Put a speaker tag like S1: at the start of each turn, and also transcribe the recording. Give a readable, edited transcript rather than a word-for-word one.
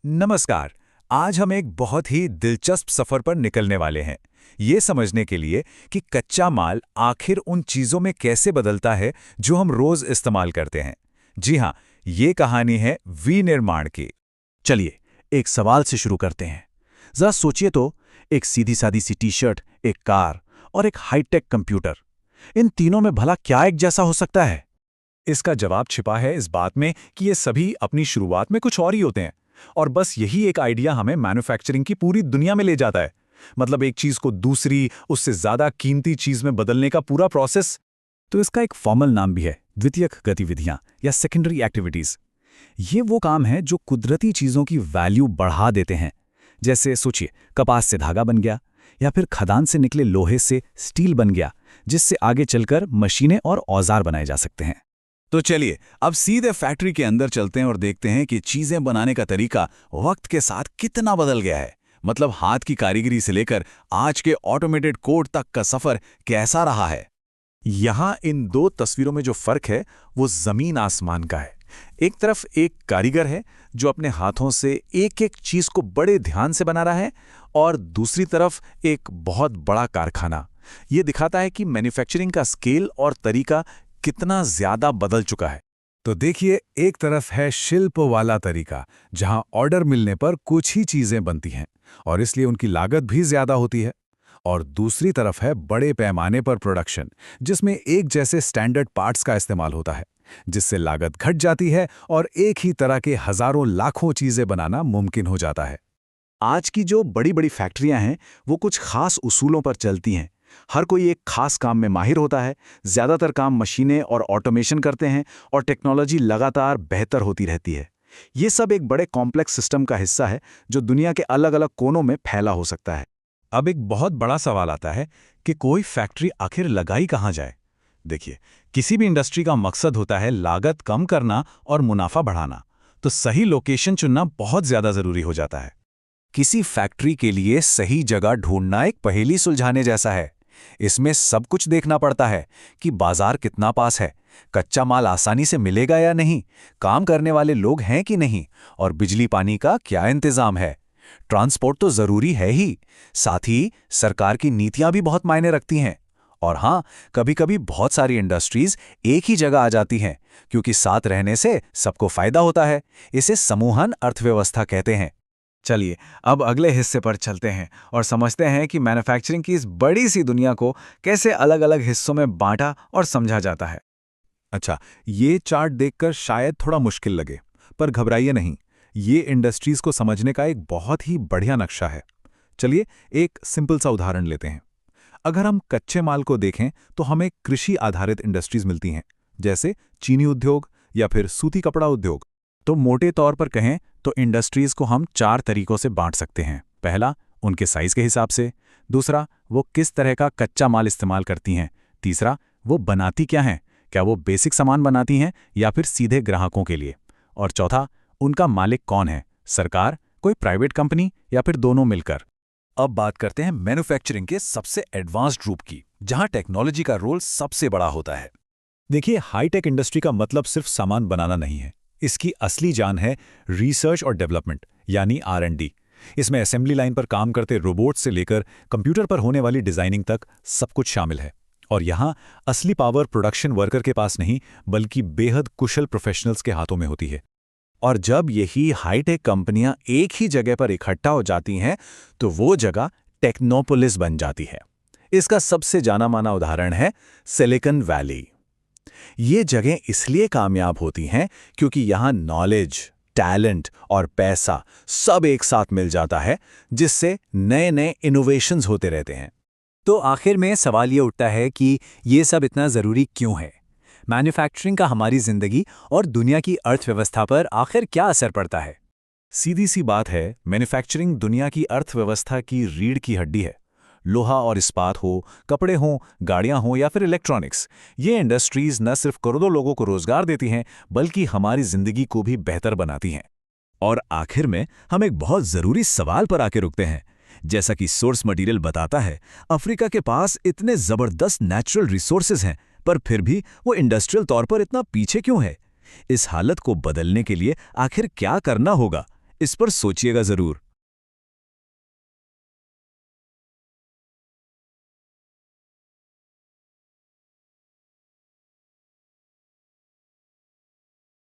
S1: नमस्कार। आज हम एक बहुत ही दिलचस्प सफर पर निकलने वाले हैं, ये समझने के लिए कि कच्चा माल आखिर उन चीज़ों में कैसे बदलता है जो हम रोज़ इस्तेमाल करते हैं। जी हाँ, ये कहानी है विनिर्माण की।
S2: चलिए, एक सवाल से शुरू करते हैं। जरा सोचिए तो, एक सीधी सादी सी टी शर्ट, एक कार और एक हाईटेक कंप्यूटर, इन तीनों में भला क्या एक जैसा हो सकता है?
S1: इसका जवाब छिपा है इस बात में कि ये सभी अपनी शुरुआत में कुछ और ही होते हैं, और बस यही एक आइडिया हमें मैन्युफैक्चरिंग की पूरी दुनिया में ले जाता है। मतलब एक चीज़ को दूसरी, उससे ज़्यादा कीमती चीज़ में बदलने का पूरा प्रोसेस।
S2: तो इसका एक फॉर्मल नाम भी है, द्वितीयक गतिविधियां या सेकेंडरी एक्टिविटीज। ये वो काम है जो कुदरती चीजों की वैल्यू बढ़ा देते हैं। जैसे सोचिए, कपास से धागा बन गया, या फिर खदान से निकले लोहे से स्टील बन गया, जिससे आगे चलकर मशीनें और औजार बनाए जा सकते हैं।
S3: तो चलिए अब सीधे फैक्ट्री के अंदर चलते हैं और देखते हैं कि चीजें बनाने का तरीका वक्त के साथ कितना बदल गया है। मतलब हाथ की कारीगरी से लेकर आज के ऑटोमेटेड कोड तक का सफर कैसा रहा है।
S1: यहाँ इन दो तस्वीरों में जो फर्क है वो जमीन आसमान का है। एक तरफ एक कारीगर है जो अपने हाथों से एक एक चीज को बड़े ध्यान से बना रहा है, और दूसरी तरफ एक बहुत बड़ा कारखाना। ये दिखाता है कि मैन्युफैक्चरिंग का स्केल और तरीका कितना ज्यादा बदल चुका है। तो देखिए, एक तरफ है शिल्प वाला तरीका, जहां ऑर्डर मिलने पर कुछ ही चीजें बनती हैं और इसलिए उनकी लागत भी ज्यादा होती है। और दूसरी तरफ है बड़े पैमाने पर प्रोडक्शन, जिसमें एक जैसे स्टैंडर्ड पार्ट्स का इस्तेमाल होता है, जिससे लागत घट जाती है और एक ही तरह के हजारों लाखों चीजें बनाना मुमकिन हो जाता है।
S2: आज की जो बड़ी बड़ी फैक्ट्रियां हैं, वो कुछ खास उसूलों पर चलती हैं। हर कोई एक खास काम में माहिर होता है, ज्यादातर काम मशीनें और ऑटोमेशन करते हैं, और टेक्नोलॉजी लगातार बेहतर होती रहती है। ये सब एक बड़े कॉम्प्लेक्स सिस्टम का हिस्सा है जो दुनिया के अलग अलग कोनों में फैला हो सकता है।
S1: अब एक बहुत बड़ा सवाल आता है कि कोई फैक्ट्री आखिर लगाई कहाँ जाए। देखिए, किसी भी इंडस्ट्री का मकसद होता है लागत कम करना और मुनाफा बढ़ाना, तो सही लोकेशन चुनना बहुत ज्यादा जरूरी हो जाता है।
S2: किसी फैक्ट्री के लिए सही जगह ढूंढना एक पहेली सुलझाने जैसा है। इसमें सब कुछ देखना पड़ता है कि बाजार कितना पास है, कच्चा माल आसानी से मिलेगा या नहीं, काम करने वाले लोग हैं कि नहीं, और बिजली पानी का क्या इंतजाम है। ट्रांसपोर्ट तो जरूरी है ही, साथ ही सरकार की नीतियां भी बहुत मायने रखती हैं। और हाँ, कभी-कभी बहुत सारी इंडस्ट्रीज एक ही जगह आ जाती हैं, क्योंकि साथ रहने से सबको फायदा होता है। इसे समूहन अर्थव्यवस्था कहते हैं।
S1: चलिए, अब अगले हिस्से पर चलते हैं और समझते हैं कि मैन्युफैक्चरिंग की इस बड़ी सी दुनिया को कैसे अलग-अलग हिस्सों में बांटा और समझा जाता है। अच्छा, ये चार्ट देखकर शायद थोड़ा मुश्किल लगे, पर घबराइए नहीं, ये इंडस्ट्रीज को समझने का एक बहुत ही बढ़िया नक्शा है। चलिए, एक सिंपल सा उदाहरण लेते हैं। अगर हम कच्चे माल को देखें तो हमें कृषि आधारित इंडस्ट्रीज मिलती हैं, जैसे चीनी उद्योग या फिर सूती कपड़ा उद्योग। तो मोटे तौर पर कहें तो इंडस्ट्रीज को हम 4 तरीकों से बांट सकते हैं। पहला, उनके साइज के हिसाब से। दूसरा, वो किस तरह का कच्चा माल इस्तेमाल करती हैं। तीसरा, वो बनाती क्या हैं, क्या वो बेसिक सामान बनाती हैं या फिर सीधे ग्राहकों के लिए। और चौथा, उनका मालिक कौन है, सरकार, कोई प्राइवेट कंपनी या फिर दोनों मिलकर। अब बात करते हैं मैन्युफैक्चरिंग के सबसे एडवांस्ड रूप की, जहां टेक्नोलॉजी का रोल सबसे बड़ा होता है। देखिए, हाईटेक इंडस्ट्री का मतलब सिर्फ सामान बनाना नहीं है। इसकी असली जान है रिसर्च और डेवलपमेंट, यानी R&D। इसमें असेंबली लाइन पर काम करते रोबोट से लेकर कंप्यूटर पर होने वाली डिजाइनिंग तक सब कुछ शामिल है। और यहाँ असली पावर प्रोडक्शन वर्कर के पास नहीं, बल्कि बेहद कुशल प्रोफेशनल्स के हाथों में होती है। और जब यही हाईटेक कंपनियां एक ही जगह पर इकट्ठा हो जाती हैं, तो वो जगह टेक्नोपोलिस बन जाती है। इसका सबसे जाना माना उदाहरण है सिलिकॉन वैली। ये जगह इसलिए कामयाब होती हैं क्योंकि यहाँ नॉलेज, टैलेंट और पैसा सब एक साथ मिल जाता है, जिससे नए नए इनोवेशंस होते रहते हैं।
S4: तो आखिर में सवाल ये उठता है कि ये सब इतना ज़रूरी क्यों है? मैन्युफैक्चरिंग का हमारी ज़िंदगी और दुनिया की अर्थव्यवस्था पर आखिर क्या असर पड़ता है?
S1: सीधी सी बात है, मैन्युफैक्चरिंग दुनिया की अर्थव्यवस्था की रीढ़ की हड्डी है। लोहा और इस्पात हो, कपड़े हों, गाड़ियां हों या फिर इलेक्ट्रॉनिक्स, ये इंडस्ट्रीज न सिर्फ करोड़ों लोगों को रोजगार देती हैं, बल्कि हमारी जिंदगी को भी बेहतर बनाती हैं।
S3: और आखिर में हम एक बहुत जरूरी सवाल पर आके रुकते हैं। जैसा कि सोर्स मटेरियल बताता है, अफ्रीका के पास इतने जबरदस्त नेचुरल रिसोर्सेज हैं, पर फिर भी वो इंडस्ट्रियल तौर पर इतना पीछे क्यों है? इस हालत को बदलने के लिए आखिर क्या करना होगा? इस पर सोचिएगा जरूर।